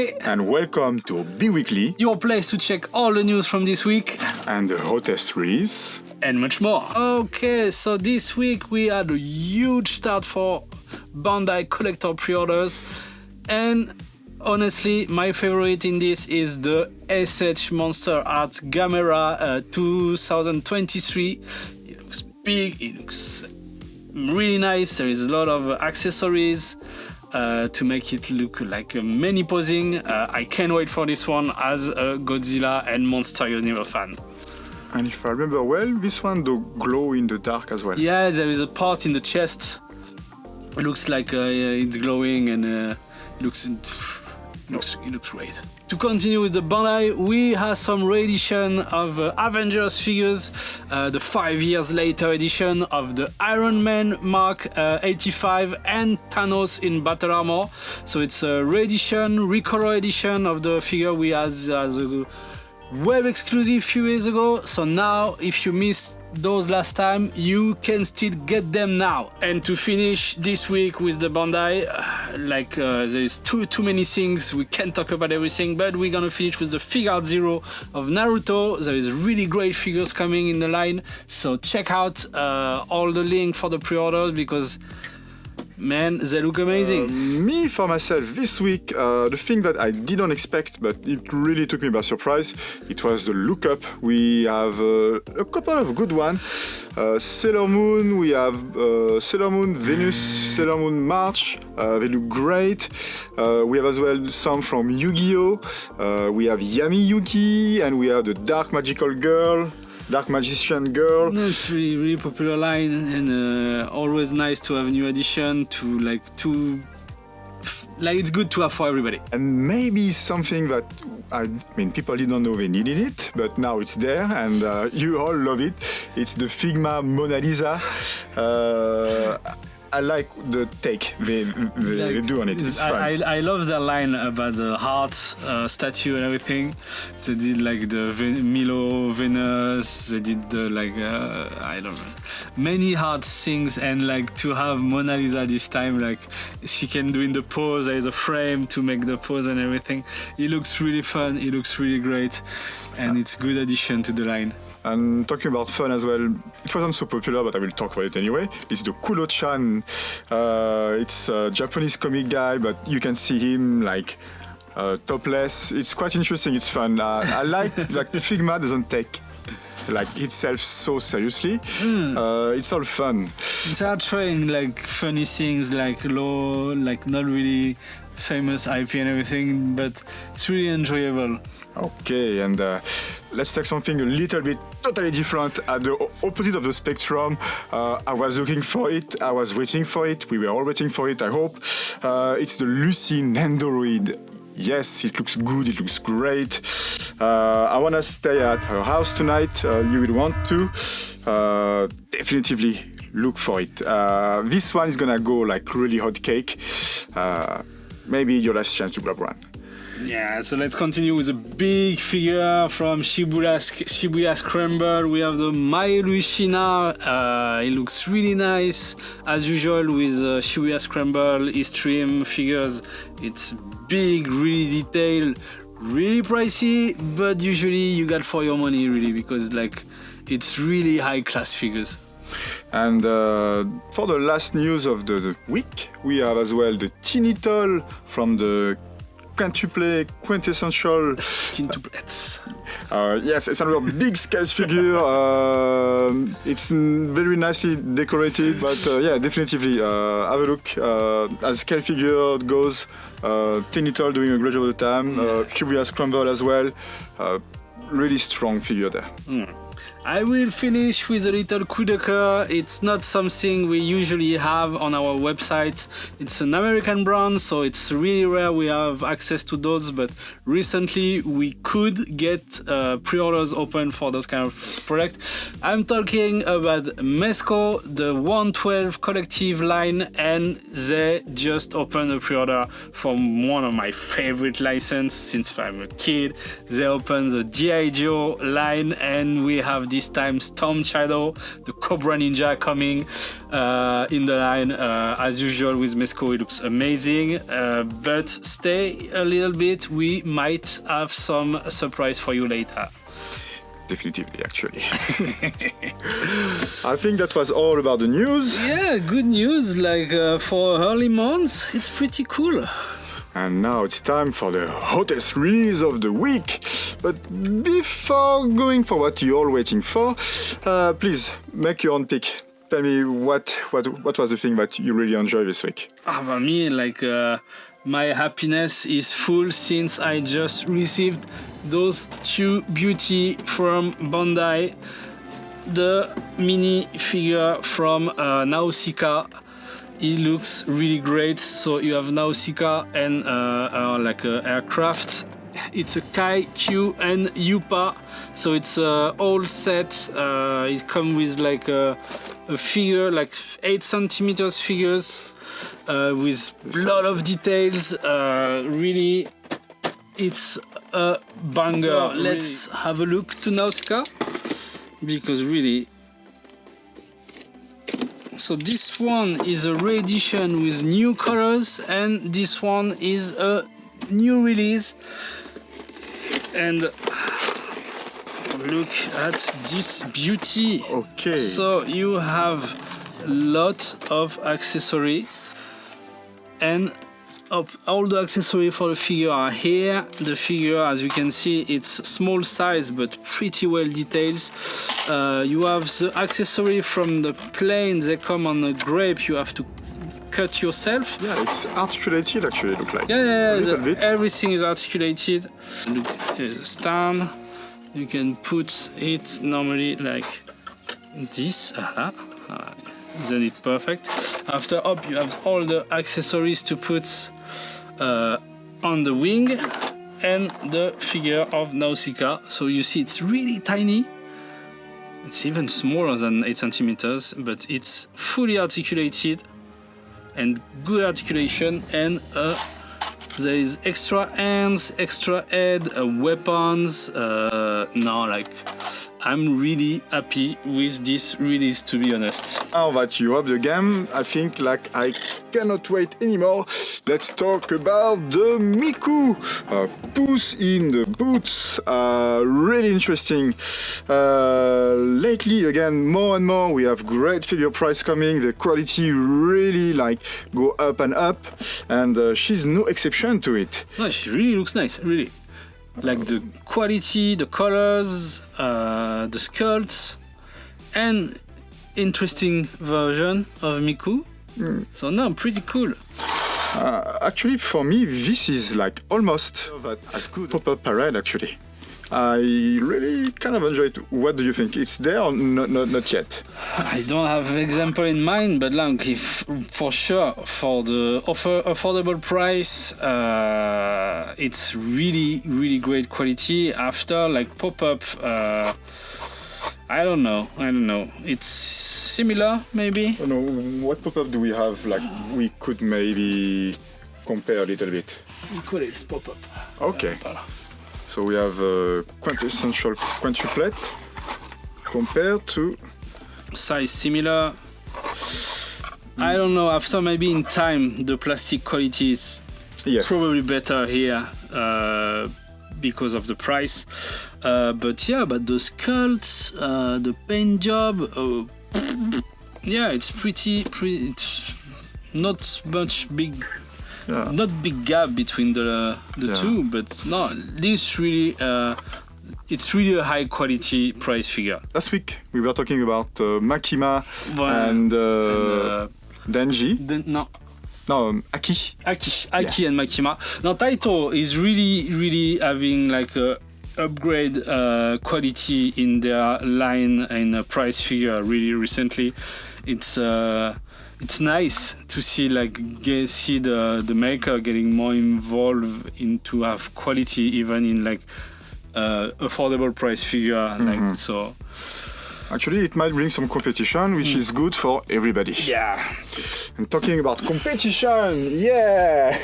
Zepelli. And welcome to B-Weekly, your place to check all the news from this week. And the hottest release. And much more. Okay, so this week we had a huge start for Bandai collector pre-orders. And honestly, my favorite in this is the S.H. Monster Art Gamera 2023. It looks big, it looks really nice. There is a lot of accessories to make it look like a mini posing. I can't wait for this one as a Godzilla and Monster Universe fan. And if I remember well, this one do glow in the dark as well. Yeah, there is a part in the chest. It looks like it's glowing and it looks great. To continue with the Bandai, we have some re-edition of Avengers figures, the 5 years later edition of the Iron Man Mark 85 and Thanos in battle armor. So it's a re-edition, recolor edition of the figure we had as a web exclusive few years ago. So now, if you missed those last time, you can still get them now. And to finish this week with the Bandai, there is too many things, we can't talk about everything, but we're gonna finish with the Figart Zero of Naruto. There is really great figures coming in the line, so check out all the link for the pre-orders because man, they look amazing. Me, for myself, this week, the thing that I didn't expect, but it really took me by surprise, it was the lookup. We have a couple of good ones. Sailor Moon, we have Sailor Moon Venus, Sailor Moon March, they look great. We have as well some from Yu-Gi-Oh! We have Yami Yuki, and we have the Dark Magician Girl. It's really popular line and always nice to have a new addition it's good to have for everybody. And maybe something that people didn't know they needed it, but now it's there and you all love it. It's the Figma Mona Lisa. I like the take they do on it. It's fun. I love that line about the heart statue and everything. They did like the Milo Venus. They did the I don't know, many heart things, and like to have Mona Lisa this time, like she can do in the pose. There is a frame to make the pose and everything. It looks really fun. It looks really great, and it's good addition to the line. And talking about fun as well, it wasn't so popular, but I will talk about it anyway. It's the Kulo-chan. It's a Japanese comic guy, but you can see him topless. It's quite interesting. It's fun. I like Figma doesn't take itself so seriously. It's all fun. It's hard trying funny things not really famous IP and everything, but it's really enjoyable. Okay, and let's take something a little bit totally different at the opposite of the spectrum. I was looking for it, I was waiting for it, we were all waiting for it, I hope. It's the Lucy Nendoroid. Yes, it looks good, it looks great. I want to stay at her house tonight. You will want to. Definitively look for it. This one is gonna go really hot cake. Maybe your last chance to grab one. Yeah, so let's continue with a big figure from Shibuya Scramble. We have the Maelushina. It looks really nice. As usual with Shibuya Scramble, Extreme figures. It's big, really detailed, really pricey, but usually you got for your money, really, because it's really high-class figures. And for the last news of the week, we have as well the Tinitol from the quintuple quintessential quintuplets. Yes, it's another big scale figure. It's very nicely decorated, but definitively have a look. As scale figure goes, Tinitol doing a great job of the time. Shibuya Scramble as well. Really strong figure there. I will finish with a little coup de cœur. It's not something we usually have on our website. It's an American brand, so it's really rare we have access to those, but recently we could get pre-orders open for those kind of products. I'm talking about Mezco, the 112 collective line, and they just opened a pre-order from one of my favorite licenses since I'm a kid. They opened the G.I. Joe line, and we have this time Storm Shadow, the Cobra Ninja coming in the line. As usual with Mezco, it looks amazing. But stay a little bit, we might have some surprise for you later. Definitively, actually. I think that was all about the news. Yeah, good news. Like for early months, it's pretty cool. And now it's time for the hottest release of the week. But before going for what you're all waiting for, please make your own pick. Tell me what was the thing that you really enjoyed this week? For me, like my happiness is full since I just received those two beauty from Bandai. The mini figure from Nausicaa. It looks really great. So you have Nausicaa and like an aircraft. It's a Kai, Q, and Yupa. So it's all set. It comes with like a figure, like 8 centimeters figures with a lot of details. Really, it's a banger. So let's have a look to Nausicaa, because really. So this one is a re-edition with new colors, and this one is a new release. And look at this beauty. Okay. So you have a lot of accessory, and all the accessory for the figure are here. The figure, as you can see, it's small size but pretty well detailed. You have the accessory from the plane. They come on a grape. You have to cut yourself. Yeah, it's articulated actually, look like. Yeah, a little bit. Everything is articulated. Look, here's a stand. You can put it normally like this. Then it's perfect. After up, you have all the accessories to put on the wing and the figure of Nausicaa. So you see, it's really tiny. It's even smaller than 8 centimeters, but it's fully articulated and good articulation. And there is extra hands, extra head, weapons. No, like, I'm really happy with this release, to be honest. Now that you have the game, I think like I cannot wait anymore. Let's talk about the Miku. Puss in the Boots. Really interesting. Lately, again, more and more, we have great figure price coming. The quality really like go up and up, and she's no exception to it. No, she really looks nice, really. Like the quality, the colors, the sculpt, and interesting version of Miku. So no, pretty cool. Actually, for me, this is like almost as good pop-up parade. Actually, I really kind of enjoy it. What do you think? It's there or not yet? I don't have an example in mind, but like if, for sure, for the affordable price, it's really great quality. After like pop-up, I don't know. It's similar, maybe. I don't know, what pop-up do we have? Like we could maybe compare a little bit. We call it pop-up. Okay. So we have a quintessential quintuplet compared to size similar. I don't know. After maybe in time, the plastic quality is probably better here because of the price. But yeah, but the sculpt, the paint job, yeah, it's pretty. It's not much big. Yeah. Not big gap between the two, but no, this really it's really a high quality price figure. Last week we were talking about Makima and Denji. Aki and Makima. Now Taito is really having like a upgrade quality in their line and price figure really recently. It's nice to see the maker getting more involved into have quality even in like affordable price figure. Like so. Actually, it might bring some competition, which is good for everybody. Yeah. And talking about competition, yeah,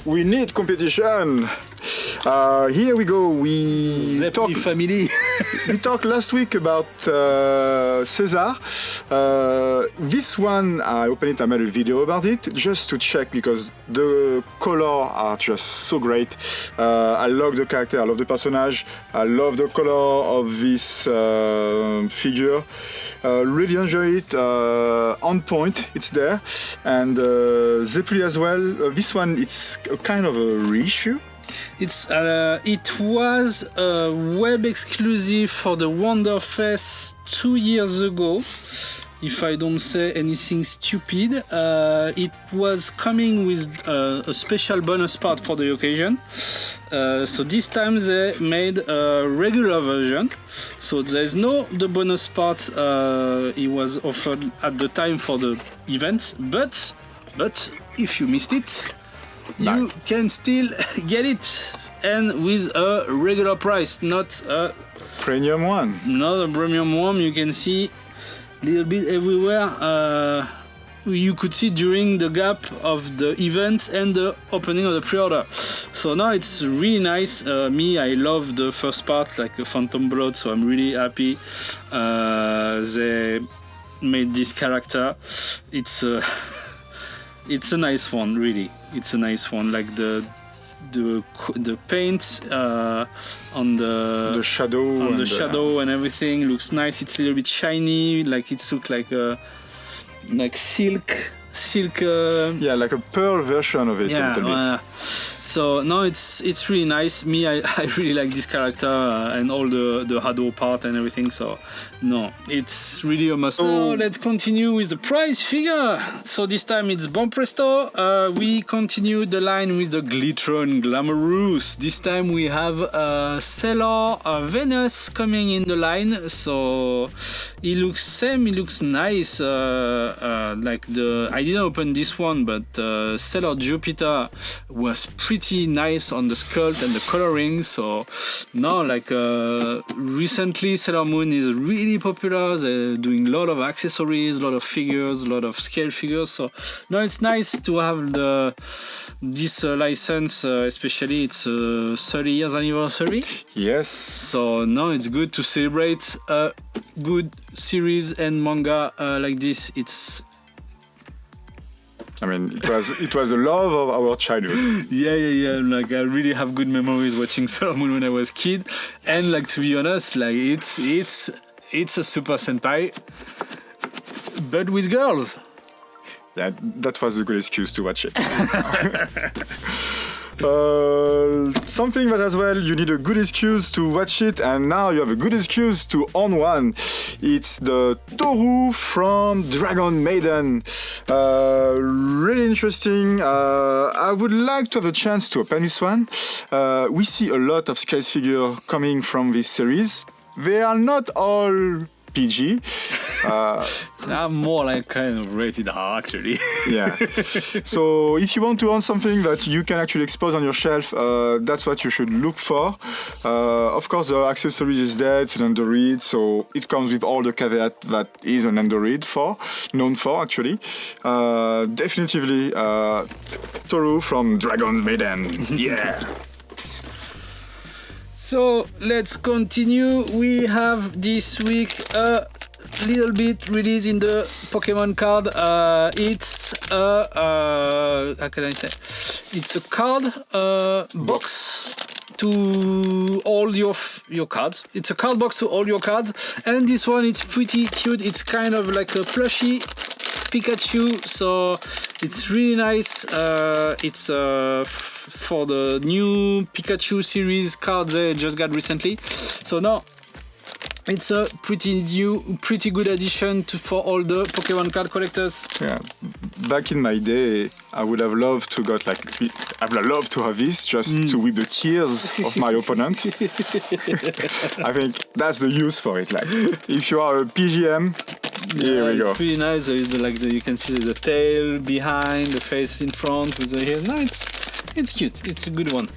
we need competition. Here we go. We Zepelli family. we talked last week about César. This one, I opened it, I made a video about it just to check because the color are just so great. I love the character, I love the personage, I love the color of this figure. Really enjoy it. On point, it's there. And Zepelli as well. This one, it's a kind of a reissue. It was a web exclusive for the Wonderfest 2 years ago. If I don't say anything stupid, it was coming with a special bonus part for the occasion. So this time they made a regular version. So there's no the bonus part it was offered at the time for the event. But if you missed it, you can still get it, and with a regular price, not a premium one. Not a premium one. You can see a little bit everywhere. You could see during the gap of the event and the opening of the pre-order. So now it's really nice. I love the first part, like a Phantom Blood, so I'm really happy they made this character. It's a nice one, really. It's a nice one, like the paint on the shadow and everything looks nice. It's a little bit shiny, like it looks like silk. Like a pearl version of it. A little bit. So no, it's really nice. I really like this character and all the Hado part and everything. So no, it's really a must. So let's continue with the prize figure. So this time it's Bon Presto. We continue the line with the Glittron Glamorous. This time we have Sailor Venus coming in the line. So he looks nice. I didn't open this one, but Sailor Jupiter was pretty nice on the sculpt and the coloring. So now, recently Sailor Moon is really popular. They're doing a lot of accessories, a lot of figures, a lot of scale figures. So now it's nice to have this license, especially it's 30 years anniversary. Yes. So now it's good to celebrate a good series and manga like this. It was the love of our childhood. Yeah. Like I really have good memories watching Sailor Moon when I was a kid, and to be honest, it's a Super Sentai, but with girls. Yeah, that was a good excuse to watch it. Something that as well you need a good excuse to watch it, and now you have a good excuse to own one. It's the Toru from Dragon Maiden. Really interesting. I would like to have a chance to open this one. We see a lot of scale figures coming from this series. They are not all PG. I'm more like kind of rated R actually. Yeah. So if you want to own something that you can actually expose on your shelf, that's what you should look for. Of course, the accessories is there. It's an Nendoroid, so it comes with all the caveat that is an Nendoroid known for actually. Definitively, Toru from Dragon Maiden. Yeah. So let's continue. We have this week a little bit release in the Pokemon card. It's how can I say? It's a card box to all your cards. It's a card box to all your cards, and this one it's pretty cute. It's kind of like a plushie Pikachu, so it's really nice. It's for the new Pikachu series cards they just got recently. So now it's a pretty good addition for all the Pokemon card collectors. Yeah, back in my day, I would have loved to have this just to weep the tears of my opponent. I think that's the use for it. Like, if you are a PGM, here we go. It's pretty nice. There is you can see the tail behind, the face in front with the hair. No, it's cute. It's a good one.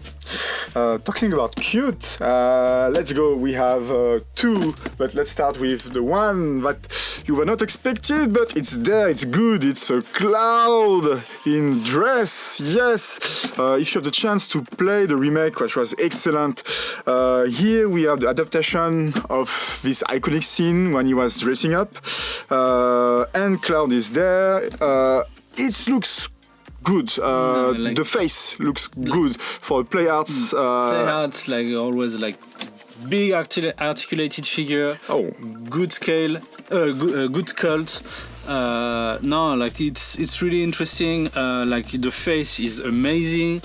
Talking about cute, let's go. We have two, but let's start with the one that you were not expected, but it's there, it's good. It's a cloud in dress, yes. If you have the chance to play the remake, which was excellent, here we have the adaptation of this iconic scene when he was dressing up, and Cloud is there. It looks good. The face looks good for play arts. Play arts, like always, like big articulated figure. Oh, good scale, good sculpt. No, like it's really interesting. Like the face is amazing.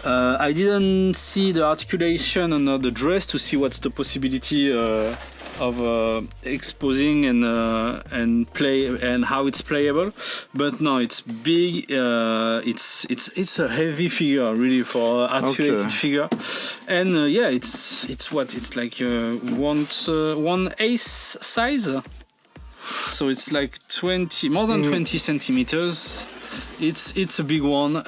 I didn't see the articulation on the dress to see what's the possibility of exposing and play and how it's playable. But no, it's big. It's a heavy figure really for articulated figure. And yeah, it's what it's like one ace size. So it's like more than 20 centimeters. It's a big one.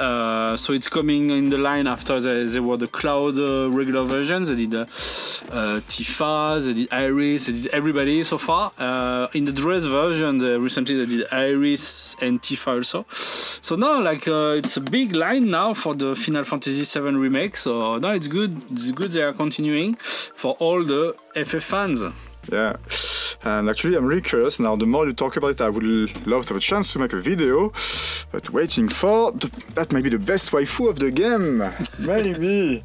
So it's coming in the line after they were the Cloud regular versions. They did Tifa, they did Iris, they did everybody so far. In the dress version, recently they did Iris and Tifa also. So now, like it's a big line now for the Final Fantasy VII remake. So now it's good. It's good they are continuing for all the FF fans. Yeah, and actually I'm really curious now. The more you talk about it, I would love to have a chance to make a video, but waiting for that may be the best waifu of the game. Maybe.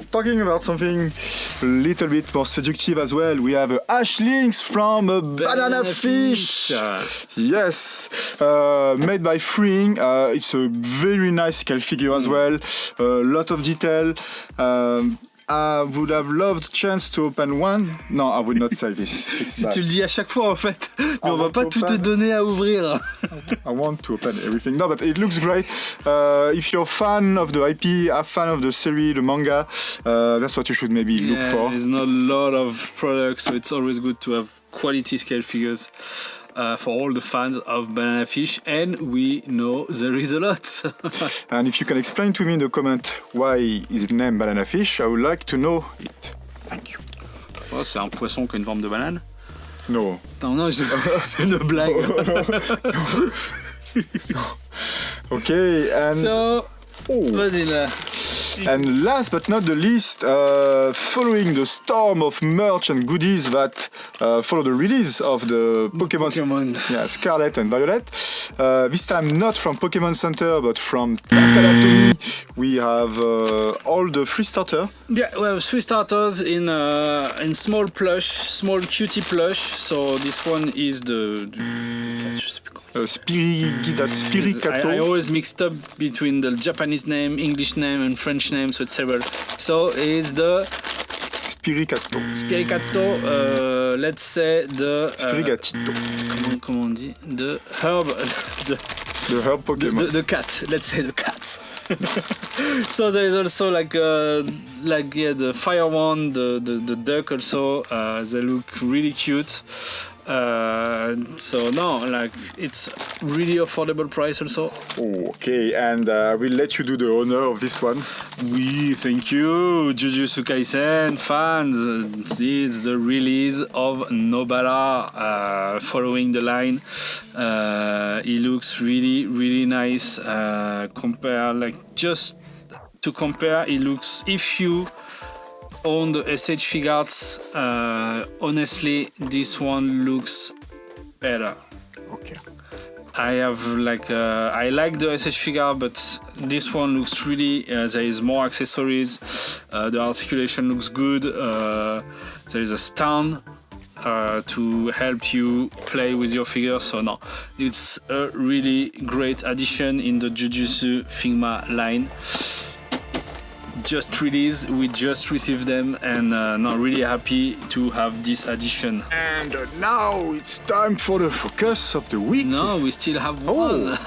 Talking about something a little bit more seductive as well, we have Ashlynx from a banana fish. Yes, made by Freeing. It's a very nice scale figure as well. A lot of detail. I would have loved chance to open one. No, I would not say this. Tu le dis à chaque fois en fait, mais on va pas tout te donner à ouvrir. I want to open everything. No, but it looks great. If you're a fan of the IP, a fan of the series, the manga, that's what you should maybe look for. There's not a lot of products, so it's always good to have quality scale figures. For all the fans of Banana Fish, and we know there is a lot. And if you can explain to me in the comment why is it named Banana Fish, I would like to know it. Thank you. Oh, c'est un poisson qui a une forme de banane? No. Non, c'est une blague. Okay, and... So, vas-y là. And last but not the least, following the storm of merch and goodies that follow the release of the Pokemon. Yeah, Scarlet and Violet. This time not from Pokemon Center, but from Takalatomi. We have all the free starter. Yeah, we have 3 starters in small plush, small cutie plush. So this one is the Spiricato. I always mixed up between the Japanese name, English name, and French name, so it's several. So it's the Spiricato. Let's say the Spirigatito. Comment on dit? The herb. The herb Pokemon. The cat. Let's say the cat. So there is also the fire one, the duck also. They look really cute. So no, like it's really affordable price also. Okay, and we'll let you do the honor of this one. We thank you, Jujutsu Kaisen fans. This is the release of Nobara, following the line. It looks really, really nice. Just to compare, it looks, if you own the S.hfiguarts, honestly, this one looks better. Okay. I like the S.hfiguart, but this one looks really. There is more accessories. The articulation looks good. There is a stand to help you play with your figure. So no, it's a really great addition in the Jujutsu Figma line. Just released, we just received them, and now really happy to have this addition. And now it's time for the focus of the week. No, we still have one.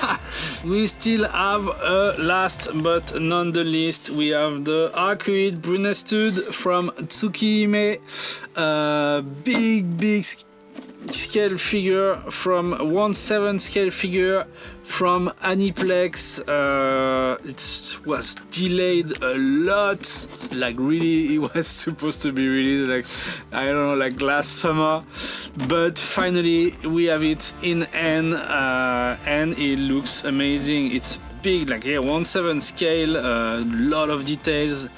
We still have a last but not the least. We have the Arcuate Brunestude from Tsukihime. Big scale figure from 1/7 scale figure from Aniplex. It was delayed a lot. Like really, it was supposed to be released like I don't know, like last summer, but finally we have it in hand, and it looks amazing. It's big, like 1/7 scale, a lot of details.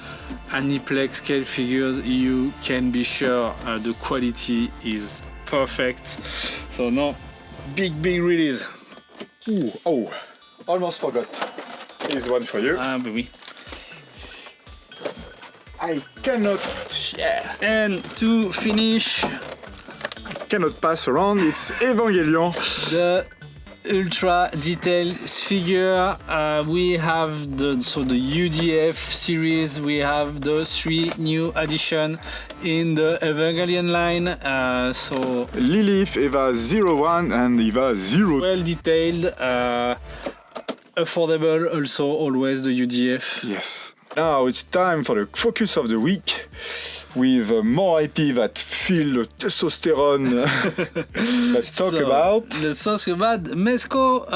Aniplex scale figures, you can be sure the quality is perfect. So no, big release. Ooh, oh, almost forgot. Here's one for you. Baby. I cannot. Yeah. And to finish, Cannot pass around. It's Evangelion. the ultra detailed figure. We have the UDF series. We have the 3 new addition in the Evangelion line. So Lilith, Eva 01 and Eva 0. well detailed, affordable. Also, always the UDF. Yes. Now it's time for the focus of the week with more IP that feel the testosterone. Let's talk about. Let's talk about Mezco.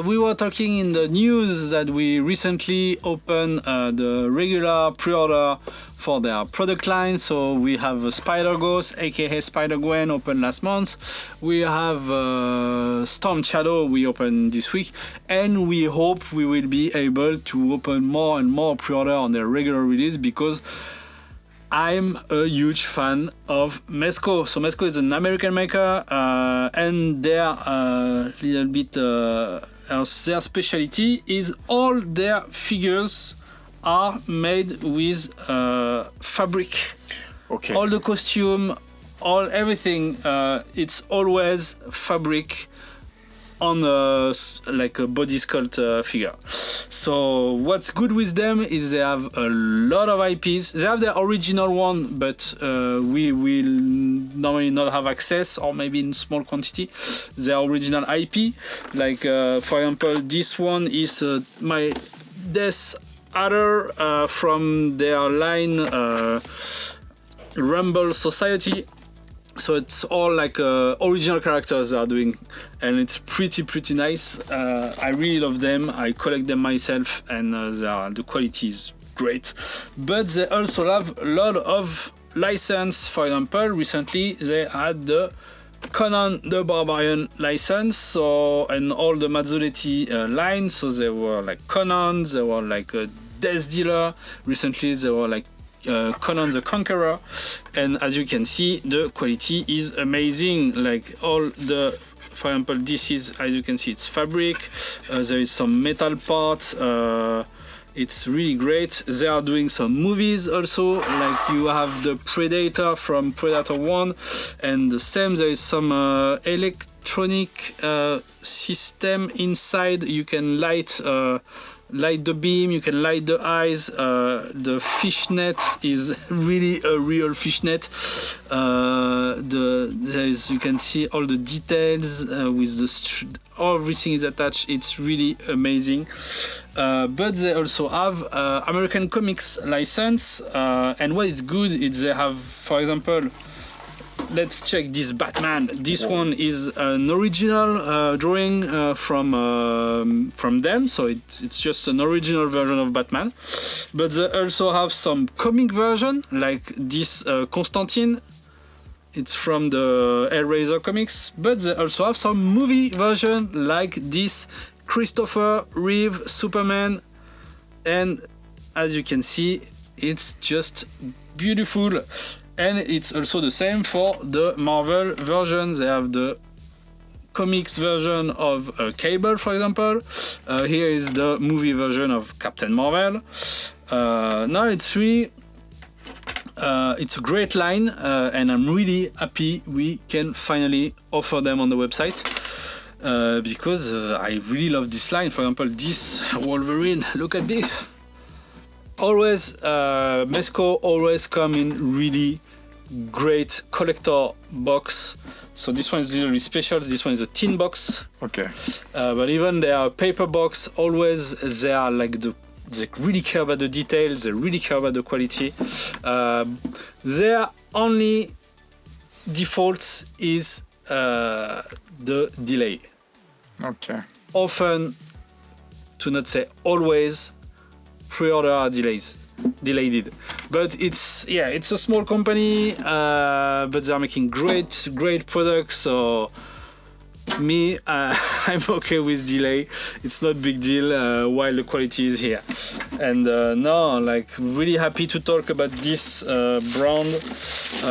We were talking in the news that we recently opened the regular pre-order for their product line. So we have Spider Ghost, aka Spider Gwen, opened last month. We have Storm Shadow, we opened this week, and we hope we will be able to open more and more pre-order on their regular release, because I'm a huge fan of Mezco. So Mezco is an American maker, and their little bit their specialty is all their figures are made with fabric. Okay. All the costume, everything, it's always fabric on like a body sculpt figure. So what's good with them is they have a lot of IPs. They have their original one, but we will normally not have access, or maybe in small quantity, their original IP. Like for example, this one is my Death Adder from their line Rumble Society. So it's all like original characters they are doing, and it's pretty nice. I really love them. I collect them myself, and the quality is great. But they also have a lot of license. For example, recently they had the Conan the Barbarian license, so, and all the Mazzoletti line. So they were like Conan, they were like Death Dealer. Recently they were like Conan the Conqueror, and as you can see, the quality is amazing. Like all the, for example, this is, as you can see, it's fabric. There is some metal parts. It's really great. They are doing some movies also, like you have the Predator from Predator 1, and the same, there is some electronic system inside. You can light the beam, you can light the eyes. The fishnet is really a real fishnet. You can see all the details with the everything is attached. It's really amazing. But they also have American Comics license, and what is good is they have, for example, let's check this Batman. This one is an original drawing from them, so it's just an original version of Batman. But they also have some comic version, like this Constantine. It's from the Hellraiser comics. But they also have some movie version, like this Christopher Reeve Superman. And as you can see, it's just beautiful. And it's also the same for the Marvel version. They have the comics version of Cable, for example. Here is the movie version of Captain Marvel. Now it's really, it's a great line, and I'm really happy we can finally offer them on the website. Because I really love this line. For example, this Wolverine, look at this. Always, Mezco always come in really great collector box. So this one is literally special. This one is a tin box. Okay. But even their paper box, always they are like they really care about the details. They really care about the quality. Their only default is the delay. Okay. often, to not say always, pre-order are delayed. But it's a small company, but they're making great products. So me, I'm okay with delay. It's not big deal while the quality is here. And really happy to talk about this brand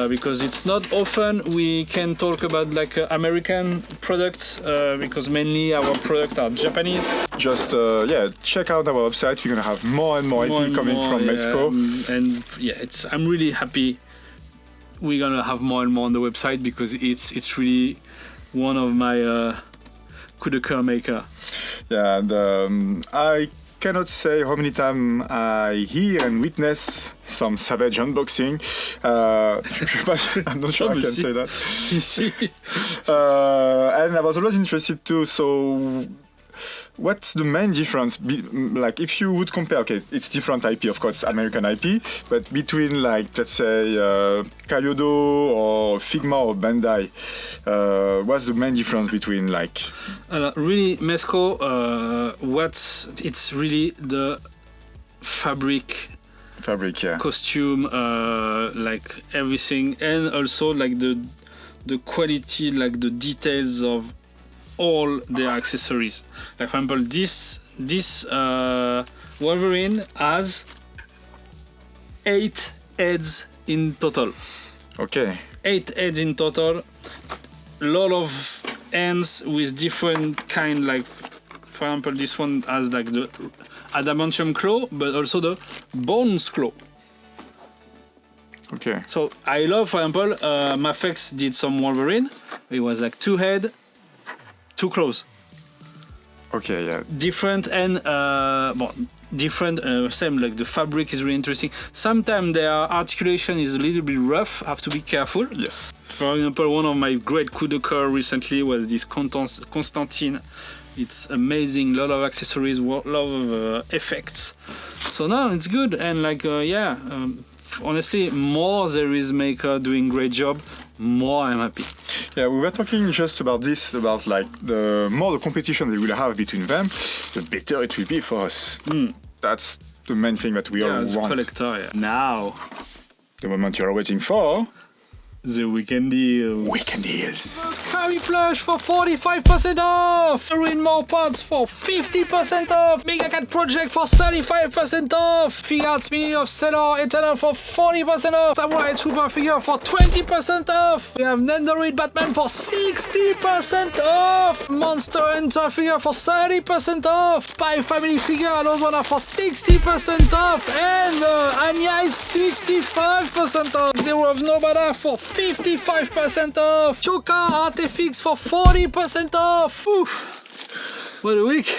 because it's not often we can talk about like American products because mainly our products are Japanese. Just check out our website. We're gonna have more and more IP coming from Mezco. I'm really happy we're gonna have more and more on the website because it's really one of my coup de cœur maker. Yeah, and I cannot say how many times I hear and witness some savage unboxing. I'm not sure I can say that. And I was always interested too. So, what's the main difference? Like, if you would compare, okay, it's different IP, of course, American IP, but between, like, let's say, Kyoto or Figma or Bandai, what's the main difference between, like? Really, Mezco, it's really the fabric, yeah. costume, like everything, and also like the quality, like the details of all their accessories. Like for example, this Wolverine has 8 heads in total. Okay. 8 heads in total. A lot of hands with different kind. Like for example, this one has like the adamantium claw, but also the bones claw. Okay. So I love, for example, Mafex did some Wolverine. It was like 2 head, 2 claws. Okay, yeah. Different and same, like the fabric is really interesting. Sometimes their articulation is a little bit rough, have to be careful. Yes. For example, one of my great coup de cœur recently was this Constantine. It's amazing, lot of accessories, lot of effects. So no, it's good. And like, honestly, more there is maker doing great job, more I'm happy. Yeah, we were talking just about this, about like the more the competition they will have between them, the better it will be for us. That's the main thing that we all as a want. collector, yeah. Now, The moment you're waiting for. the weekend deals. Weekend deals. Harry Plush for 45% off! Marine More Parts for 50% off! Mega Cat Project for 35% off! Figuarts Mini of Sailor Eternal for 40% off! Samurai Trooper figure for 20% off! We have Nendoroid Batman for 60% off! Monster Hunter figure for 30% off! Spy Family figure and Ozona for 60% off! And Anya is 65% off! Zero of Nobada for 55% off! Choka Artefix for 40% off! Oof. What a week!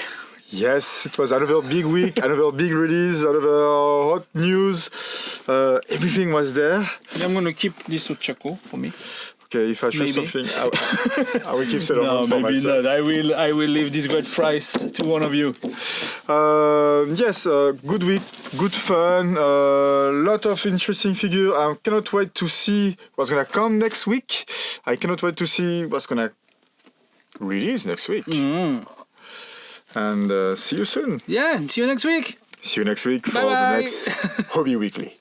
Yes, it was another big week, another big release, another hot news. Everything was there. I'm gonna keep this Ochako for me. Okay, if I choose something, I will keep Sailor No, Moon for maybe myself. not. I will leave this great prize to one of you. Yes, good week, good fun, lot of interesting figure. I cannot wait to see what's gonna come next week. I cannot wait to see what's gonna release next week. And see you soon. Yeah, see you next week. See you next week for Bye-bye. the next Hobby Weekly.